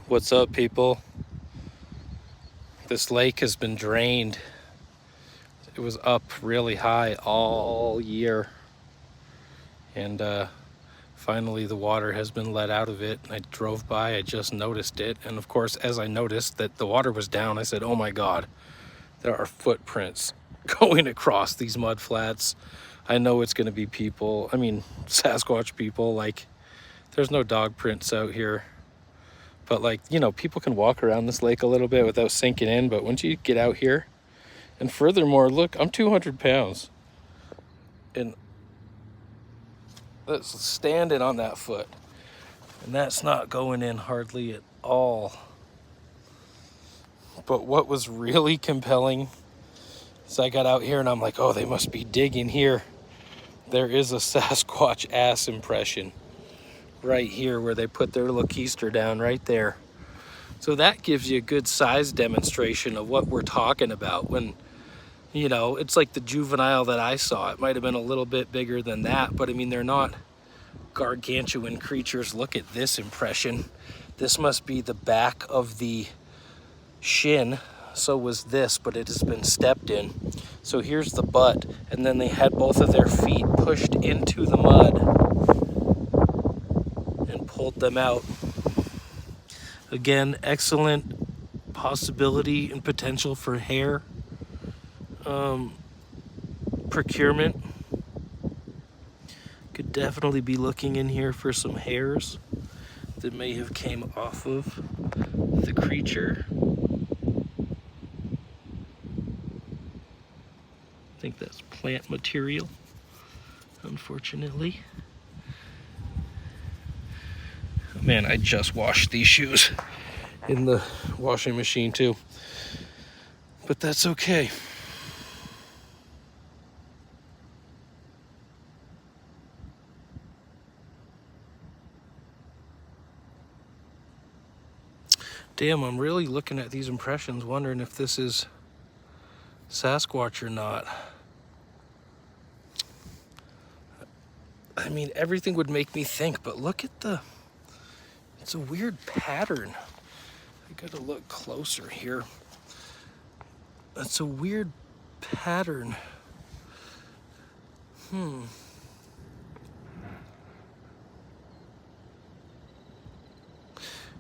What's up, people? This lake has been drained. It was up really high all year, and finally the water has been let out of it. I drove by, I just noticed it, and of course, as I noticed that the water was down, I said, oh my god, there are footprints going across these mud flats. I know it's going to be people, Sasquatch people. Like, there's no dog prints out here, but people can walk around this lake a little bit without sinking in. But once you get out here, and furthermore, look, I'm 200 pounds and that's standing on that foot, and that's not going in hardly at all. But what was really compelling is I got out here and I'm like, oh, they must be digging here. There is a Sasquatch ass impression right here where they put their little keister down right there. So that gives you a good size demonstration of what we're talking about. When, it's like the juvenile that I saw. It might have been a little bit bigger than that, but I mean, they're not gargantuan creatures. Look at this impression. This must be the back of the shin. So was this, but it has been stepped in. So here's the butt, and then they had both of their feet pushed into the mud and pulled them out. Again, excellent possibility and potential for hair procurement. Could definitely be looking in here for some hairs that may have came off of the creature. I think that's plant material, unfortunately. Man, I just washed these shoes in the washing machine too, but that's okay. Damn, I'm really looking at these impressions, wondering if this is Sasquatch or not. I mean, everything would make me think, but look at it's a weird pattern. I gotta look closer here. That's a weird pattern.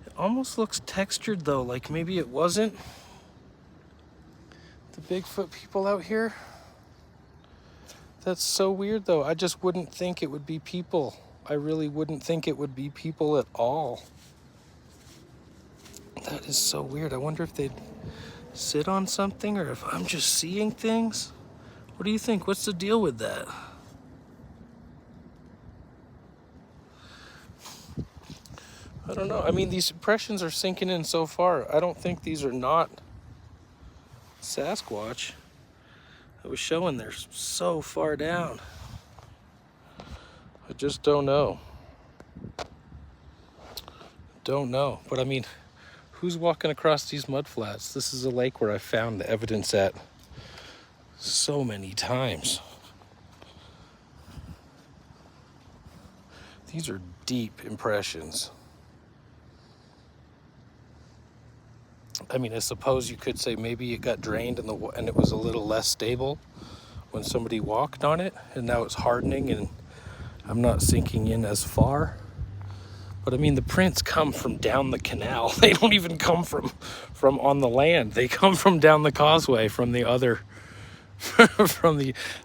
It almost looks textured though, like maybe it wasn't the Bigfoot people out here. That's so weird though. I just wouldn't think it would be people. I really wouldn't think it would be people at all. That is so weird. I wonder if they'd sit on something or if I'm just seeing things. What do you think? What's the deal with that? I don't know. I mean, these impressions are sinking in so far. I don't think these are not Sasquatch. I was showing they're so far down. I just don't know. Don't know. But I mean, who's walking across these mud flats? This is a lake where I found the evidence at so many times. These are deep impressions. I mean, I suppose you could say maybe it got drained and it was a little less stable when somebody walked on it, and now it's hardening and I'm not sinking in as far. But I mean, the prints come from down the canal. They don't even come from on the land. They come from down the causeway, from the other,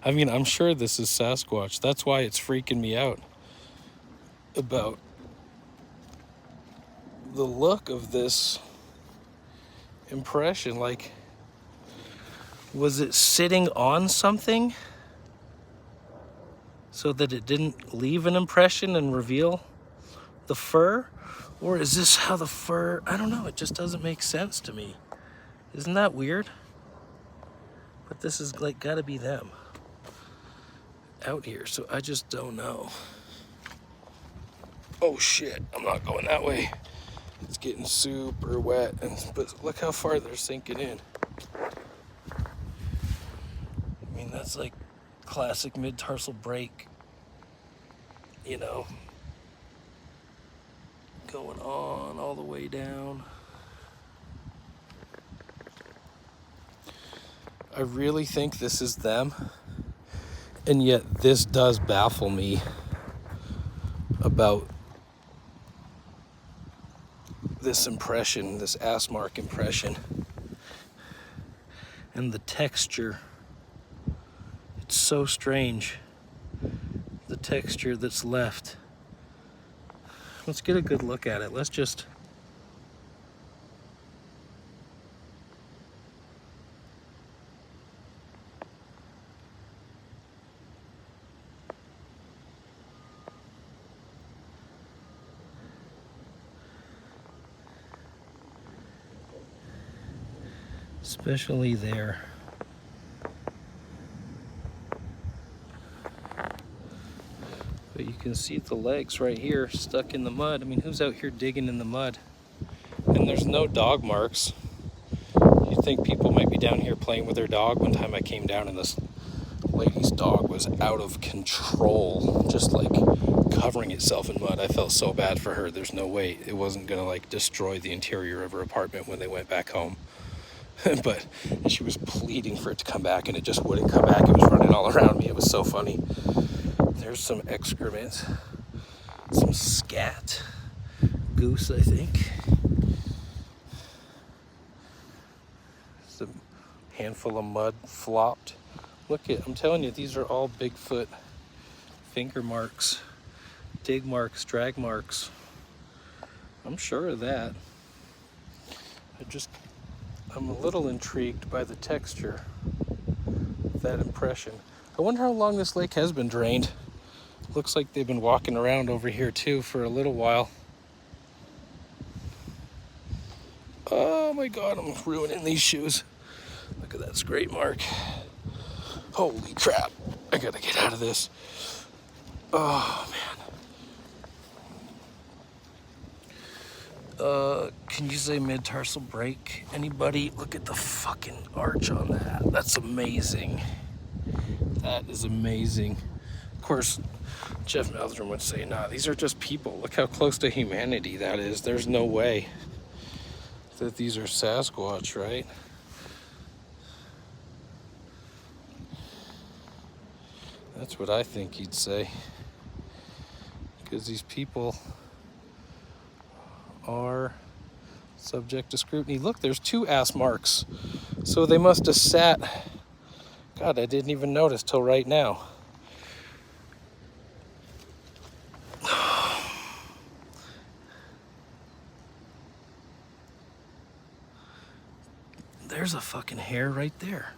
I'm sure this is Sasquatch. That's why it's freaking me out about the look of this impression. Like, was it sitting on something so that it didn't leave an impression and reveal the fur? Or is this how the fur, I don't know, it just doesn't make sense to me. Isn't that weird? But this is like gotta be them out here, so I just don't know. Oh shit, I'm not going that way. It's getting super wet, but look how far they're sinking in. I mean, that's like classic mid-tarsal break, going on all the way down. I really think this is them. And yet this does baffle me about this impression, this ass mark impression. And the texture. It's so strange. The texture that's left. Let's get a good look at it. Let's just... especially there. But you can see the legs right here stuck in the mud. I mean, who's out here digging in the mud? And there's no dog marks. You'd think people might be down here playing with their dog. One time I came down and this lady's dog was out of control, just like covering itself in mud. I felt so bad for her. There's no way it wasn't gonna like destroy the interior of her apartment when they went back home. But she was pleading for it to come back and it just wouldn't come back. It was running all around me. It was so funny. There's some excrement, some scat, goose, I think. Some handful of mud flopped. Look at, I'm telling you, these are all Bigfoot finger marks, dig marks, drag marks. I'm sure of that. I'm a little intrigued by the texture of that impression. I wonder how long this lake has been drained. Looks like they've been walking around over here too for a little while. Oh my God, I'm ruining these shoes. Look at that scrape mark. Holy crap, I gotta get out of this. Oh man. Can you say mid-tarsal break? Anybody? Look at the fucking arch on that. That's amazing. That is amazing. Of course, Jeff Meldrum would say, nah, these are just people. Look how close to humanity that is. There's no way that these are Sasquatch, right? That's what I think he'd say. Because these people are subject to scrutiny. Look, there's 2 ass marks. So they must have sat... God, I didn't even notice till right now. There's a fucking hair right there.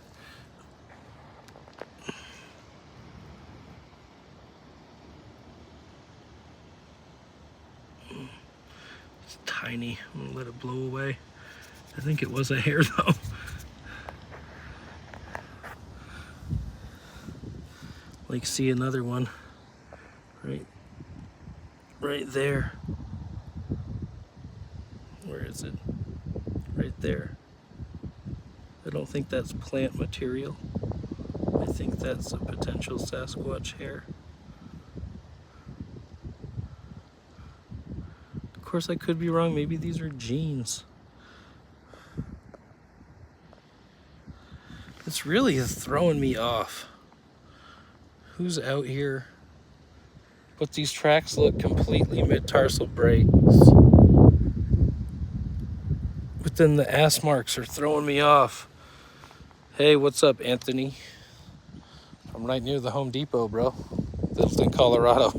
It's tiny. I'm gonna let it blow away. I think it was a hair though. Like, see another one right there. Where is it? Right there. I don't think that's plant material. I think that's a potential Sasquatch hair. Of course, I could be wrong. Maybe these are jeans. It's really throwing me off. Who's out here? But these tracks look completely mid-tarsal breaks. But then the ass marks are throwing me off. Hey, what's up, Anthony? I'm right near the Home Depot, bro. Lives in Colorado.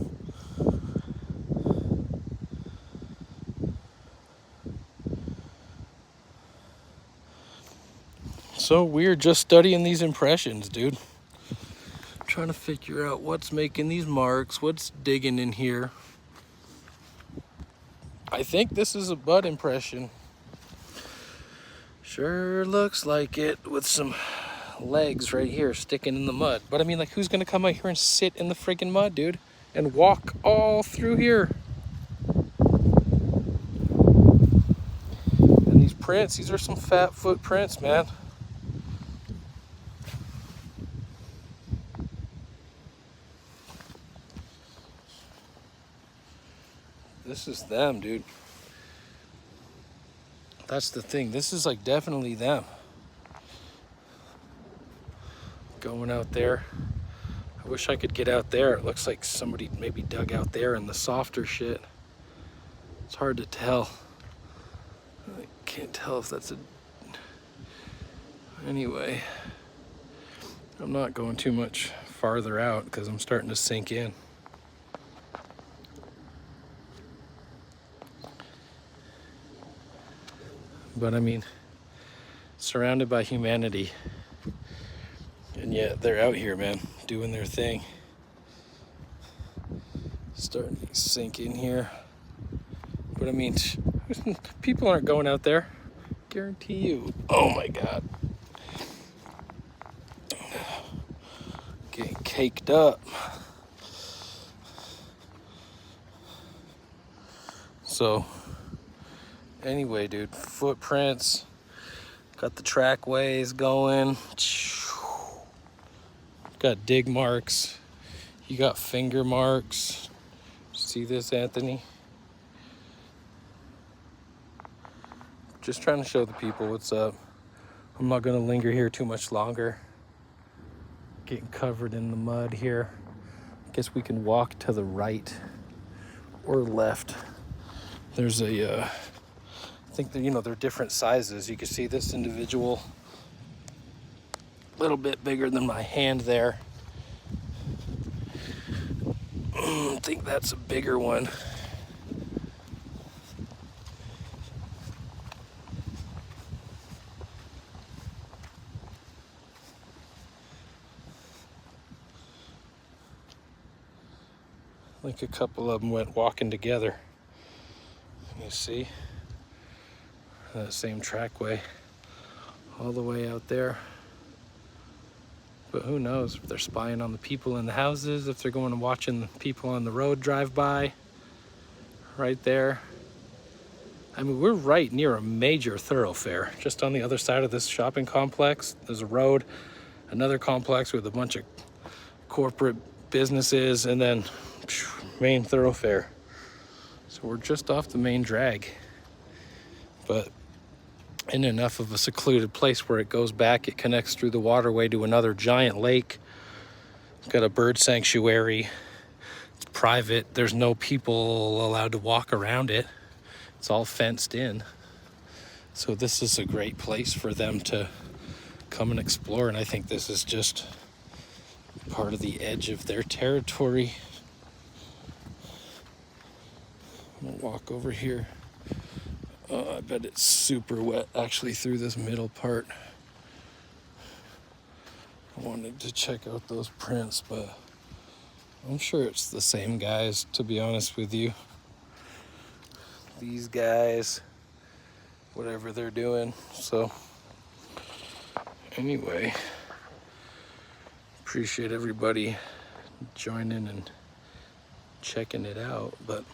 So weird just studying these impressions, dude. Trying to figure out what's making these marks, what's digging in here. I think this is a butt impression. Sure looks like it, with some legs right here sticking in the mud. But I mean, like, who's gonna come out here and sit in the friggin' mud, dude? And walk all through here? And these prints, these are some fat footprints, man. This is them, dude. That's the thing. This is like definitely them. going out there. I wish I could get out there. It looks like somebody maybe dug out there in the softer shit. It's hard to tell. I can't tell if that's a... Anyway, I'm not going too much farther out because I'm starting to sink in. But I mean, surrounded by humanity, and yet they're out here, man, doing their thing. Starting to sink in here. But I mean, people aren't going out there. Guarantee you. Oh my God. Getting caked up. So, anyway, dude, footprints. Got the trackways going. Got dig marks. You got finger marks. See this, Anthony? Just trying to show the people what's up. I'm not gonna linger here too much longer. Getting covered in the mud here. I guess we can walk to the right or left. There's a, I think that, you know, they're different sizes. You can see this individual, a little bit bigger than my hand there. I think that's a bigger one. I think a couple of them went walking together. You see that same trackway all the way out there. But who knows if they're spying on the people in the houses, if they're going and watching the people on the road drive by right there. I mean, we're right near a major thoroughfare. Just on the other side of this shopping complex, there's a road, another complex with a bunch of corporate businesses, and then main thoroughfare. So we're just off the main drag, but in enough of a secluded place where it goes back, it connects through the waterway to another giant lake. It's got a bird sanctuary. It's private. There's no people allowed to walk around it. It's all fenced in. So this is a great place for them to come and explore, and I think this is just part of the edge of their territory. I'm gonna walk over here. I bet it's super wet actually through this middle part. I wanted to check out those prints, but I'm sure it's the same guys, to be honest with you. These guys, whatever they're doing. So anyway, appreciate everybody joining and checking it out, but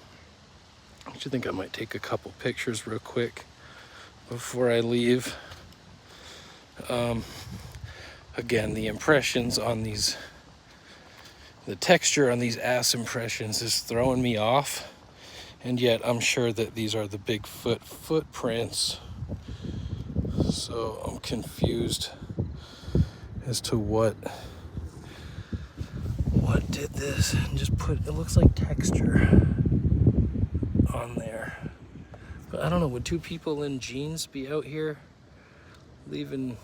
I actually think I might take a couple pictures real quick before I leave. Again, the impressions on these, the texture on these ass impressions is throwing me off, and yet I'm sure that these are the Bigfoot footprints. So I'm confused as to what did this, and just put, it looks like texture on there. But I don't know, would two people in jeans be out here leaving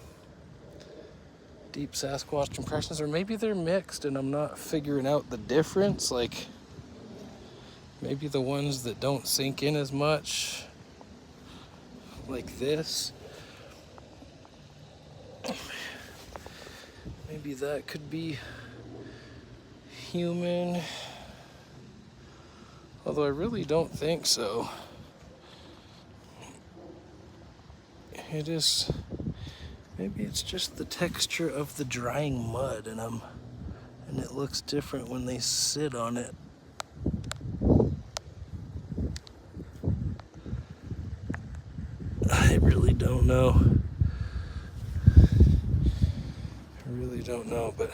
deep Sasquatch impressions? Or maybe they're mixed and I'm not figuring out the difference. Like, maybe the ones that don't sink in as much, like this, maybe that could be human, although I really don't think so. It is, maybe it's just the texture of the drying mud, and it looks different when they sit on it. I really don't know. I really don't know, but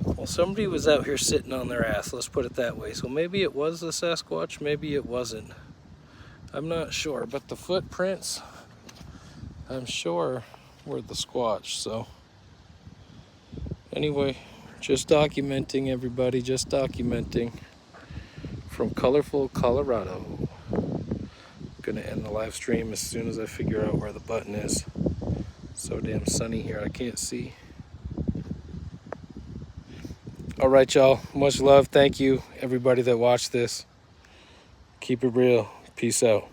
well, somebody was out here sitting on their ass, let's put it that way. So maybe it was the Sasquatch, maybe it wasn't. I'm not sure, but the footprints, I'm sure, were the Squatch. So Anyway, just documenting, everybody, just documenting from colorful Colorado. Gonna end the live stream as soon as I figure out where the button is. So damn sunny here, I can't see. All right, y'all, much love. Thank you, everybody that watched this. Keep it real. Peace out.